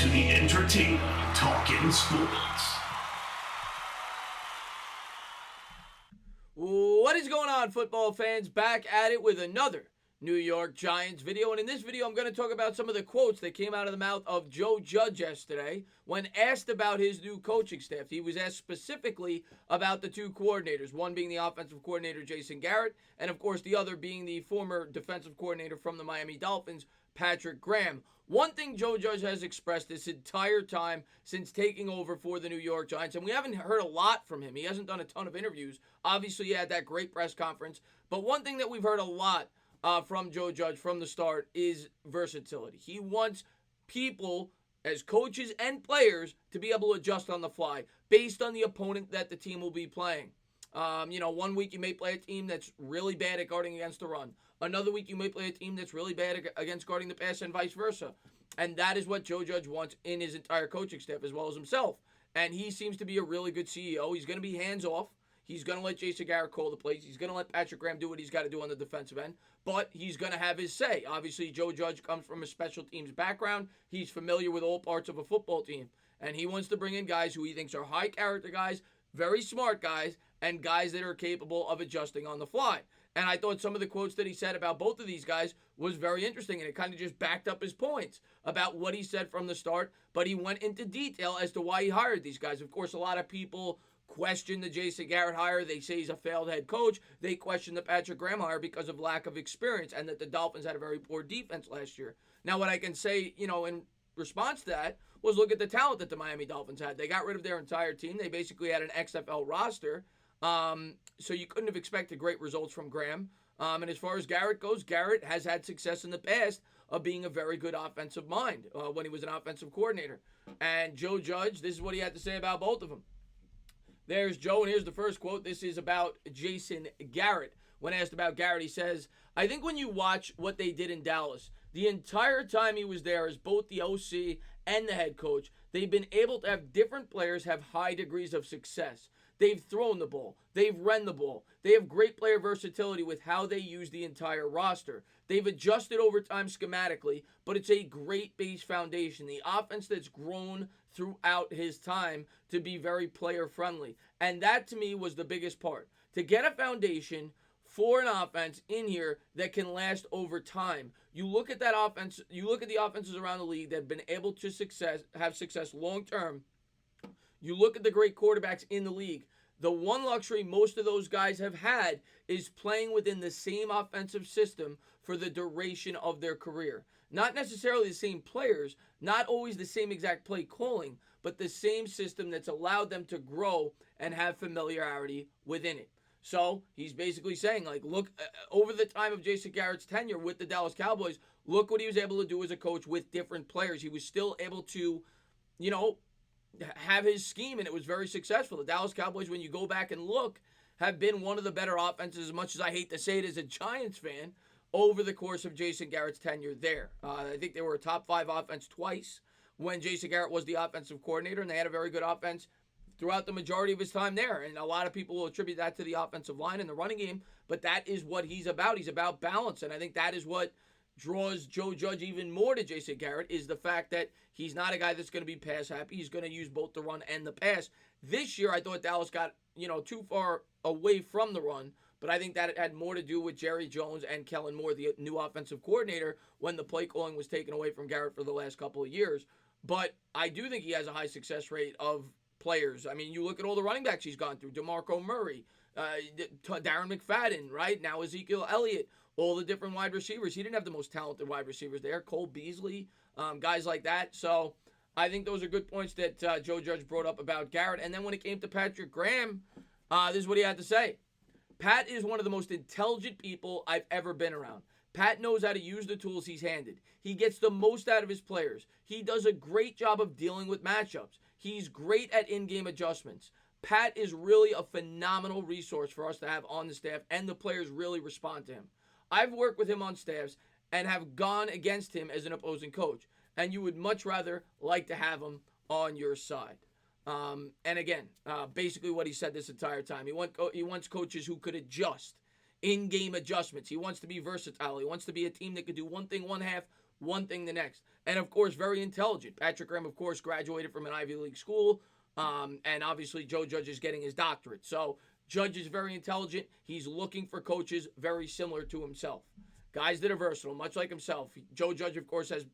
to the entertaining Talkin' Sports. What is going on, football fans? Back at it with another New York Giants video. And in this video, I'm going to talk about some of the quotes that came out of the mouth of Joe Judge yesterday when asked about his new coaching staff. He was asked specifically about the two coordinators, one being the offensive coordinator, Jason Garrett, and of course the other being the former defensive coordinator from the Miami Dolphins, Patrick Graham. One thing Joe Judge has expressed this entire time since taking over for the New York Giants, and we haven't heard a lot from him. He hasn't done a ton of interviews. Obviously, he had that great press conference. But one thing that we've heard a lot from Joe Judge from the start is versatility. He wants people, as coaches and players, to be able to adjust on the fly based on the opponent that the team will be playing. One week you may play a team that's really bad at guarding against the run. Another week you may play a team that's really bad against guarding the pass and vice versa. And that is what Joe Judge wants in his entire coaching staff as well as himself. And he seems to be a really good CEO. He's going to be hands-off. He's going to let Jason Garrett call the plays. He's going to let Patrick Graham do what he's got to do on the defensive end. But he's going to have his say. Obviously, Joe Judge comes from a special teams background. He's familiar with all parts of a football team. And he wants to bring in guys who he thinks are high-character guys, very smart guys, and guys that are capable of adjusting on the fly. And I thought some of the quotes that he said about both of these guys was very interesting, and it kind of just backed up his points about what he said from the start, but he went into detail as to why he hired these guys. Of course, a lot of people question the Jason Garrett hire. They say he's a failed head coach. They question the Patrick Graham hire because of lack of experience and that the Dolphins had a very poor defense last year. Now, what I can say, in response to that was look at the talent that the Miami Dolphins had. They got rid of their entire team. They basically had an XFL roster. So you couldn't have expected great results from Graham. And as far as Garrett goes, Garrett has had success in the past of being a very good offensive mind when he was an offensive coordinator. And Joe Judge, this is what he had to say about both of them. There's Joe, and here's the first quote. This is about Jason Garrett. When asked about Garrett, he says, "I think when you watch what they did in Dallas, the entire time he was there as both the OC and the head coach, they've been able to have different players have high degrees of success. They've thrown the ball. They've run the ball. They have great player versatility with how they use the entire roster. They've adjusted over time schematically, but it's a great base foundation. The offense that's grown throughout his time to be very player friendly." And that to me was the biggest part. To get a foundation for an offense in here that can last over time. You look at that offense, you look at the offenses around the league that have been able to have success long term. You look at the great quarterbacks in the league. The one luxury most of those guys have had is playing within the same offensive system for the duration of their career. Not necessarily the same players, not always the same exact play calling, but the same system that's allowed them to grow and have familiarity within it. So he's basically saying, look, over the time of Jason Garrett's tenure with the Dallas Cowboys, look what he was able to do as a coach with different players. He was still able to, have his scheme, and it was very successful. The Dallas Cowboys, when you go back and look, have been one of the better offenses, as much as I hate to say it as a Giants fan, over the course of Jason Garrett's tenure there. I think they were a top 5 offense twice when Jason Garrett was the offensive coordinator, and they had a very good offense throughout the majority of his time there. And a lot of people will attribute that to the offensive line and the running game, but that is what he's about. He's about balance, and I think that is what draws Joe Judge even more to Jason Garrett, is the fact that he's not a guy that's going to be pass happy. He's going to use both the run and the pass. This year, I thought Dallas got, too far away from the run, but I think that it had more to do with Jerry Jones and Kellen Moore, the new offensive coordinator, when the play calling was taken away from Garrett for the last couple of years. But I do think he has a high success rate of players. I mean, you look at all the running backs he's gone through: DeMarco Murray, Darren McFadden, right? Now Ezekiel Elliott, all the different wide receivers. He didn't have the most talented wide receivers there. Cole Beasley, guys like that. So I think those are good points that Joe Judge brought up about Garrett. And then when it came to Patrick Graham, this is what he had to say. "Pat is one of the most intelligent people I've ever been around. Pat knows how to use the tools he's handed. He gets the most out of his players. He does a great job of dealing with matchups. He's great at in-game adjustments. Pat is really a phenomenal resource for us to have on the staff, and the players really respond to him. I've worked with him on staffs and have gone against him as an opposing coach, and you would much rather like to have him on your side." And again, basically what he said this entire time. He wants coaches who could adjust, in-game adjustments. He wants to be versatile. He wants to be a team that could do one thing one half, one thing the next. And, of course, very intelligent. Patrick Graham, of course, graduated from an Ivy League school. And, obviously, Joe Judge is getting his doctorate. So, Judge is very intelligent. He's looking for coaches very similar to himself. Guys that are versatile, much like himself. Joe Judge, of course, has,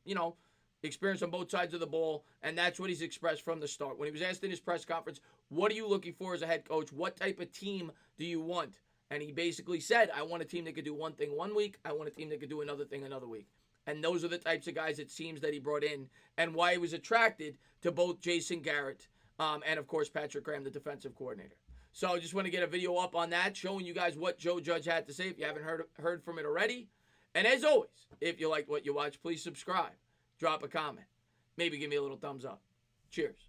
experience on both sides of the ball, and that's what he's expressed from the start. When he was asked in his press conference, what are you looking for as a head coach? What type of team do you want? And he basically said, I want a team that could do one thing one week. I want a team that could do another thing another week. And those are the types of guys it seems that he brought in, and why he was attracted to both Jason Garrett and, of course, Patrick Graham, the defensive coordinator. So I just want to get a video up on that, showing you guys what Joe Judge had to say if you haven't heard from it already. And as always, if you liked what you watched, please subscribe. Drop a comment. Maybe give me a little thumbs up. Cheers.